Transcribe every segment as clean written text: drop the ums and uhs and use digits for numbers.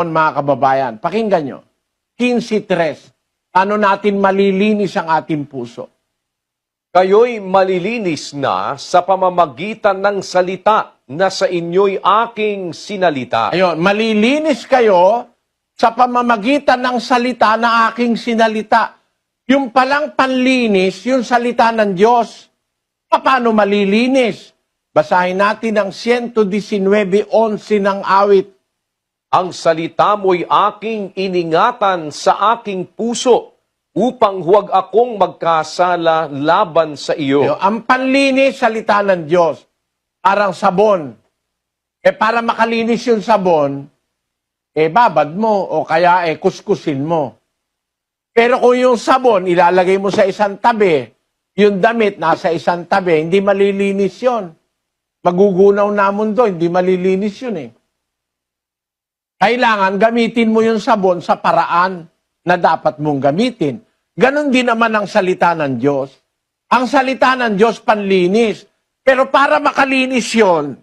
Mga kababayan, pakinggan nyo. 15:3. Ano natin malilinis ang ating puso? Kayo'y malilinis na sa pamamagitan ng salita na sa inyo'y aking sinalita. Ayun, malilinis kayo sa pamamagitan ng salita na aking sinalita. Yung palang panlinis, yung salita ng Diyos. Paano malilinis? Basahin natin ang 119:11 ng awit. Ang salita mo'y aking iningatan sa aking puso upang huwag akong magkasala laban sa iyo. Ayun, ang panlinis, salita ng Diyos. Parang sabon. Para makalinis yung sabon, babad mo o kaya kuskusin mo. Pero kung yung sabon, ilalagay mo sa isang tabi, yung damit nasa isang tabi, hindi malilinis yon. Magugunaw na mundo, hindi malilinis yun Kailangan gamitin mo yung sabon sa paraan na dapat mong gamitin. Ganon din naman ang salita ng Diyos. Ang salita ng Diyos panlinis. Pero para makalinis yon,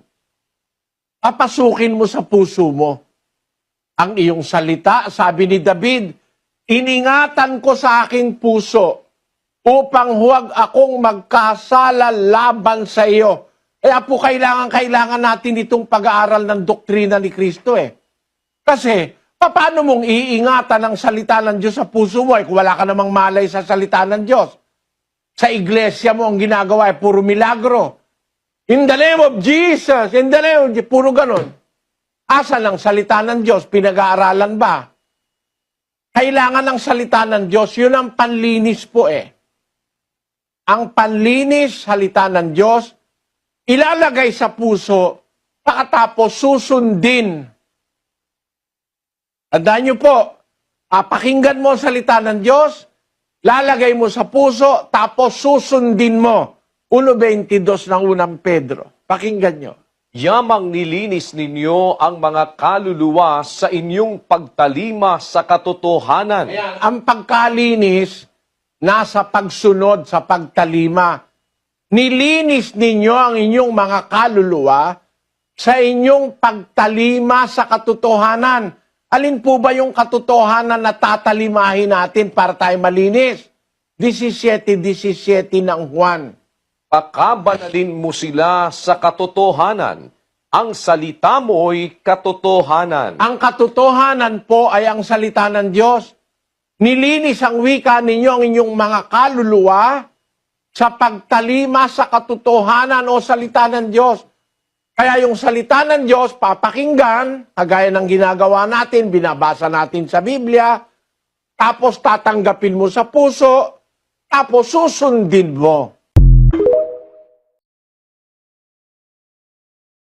papasukin mo sa puso mo ang iyong salita. Sabi ni David, iningatan ko sa aking puso upang huwag akong magkasala laban sa iyo. Kaya po kailangan natin itong pag-aaral ng doktrina ni Kristo Kasi, paano mong iingatan ang salita ng Diyos sa puso mo kung wala ka namang malay sa salita ng Diyos? Sa iglesia mo ang ginagawa puro milagro. In the name of Jesus, in the name of Jesus, puro ganon. Asan ang salita ng Diyos? Pinag-aaralan ba? Kailangan ng salita ng Diyos, yun ang panlinis po Ang panlinis, salita ng Diyos, ilalagay sa puso, pagkatapos susundin. Tandaan niyo po, pakinggan mo ang salita ng Diyos, lalagay mo sa puso, tapos susundin mo. 1:22 ng unang Pedro. Pakinggan nyo. Yamang nilinis ninyo ang mga kaluluwa sa inyong pagtalima sa katotohanan. Ayan, ang pagkalinis, nasa pagsunod sa pagtalima. Nilinis ninyo ang inyong mga kaluluwa sa inyong pagtalima sa katotohanan. Alin po ba yung katotohanan na tatalimahin natin para tayo malinis? 17:17 ng Juan. Pakabanalin mo sila sa katotohanan. Ang salita mo'y katotohanan. Ang katotohanan po ay ang salita ng Diyos. Nilinis ang wika ninyo ang inyong mga kaluluwa sa pagtalima sa katotohanan o salita ng Diyos. Kaya yung salita ng Diyos, papakinggan, kagaya ng ginagawa natin, binabasa natin sa Biblia, tapos tatanggapin mo sa puso, tapos susundin mo.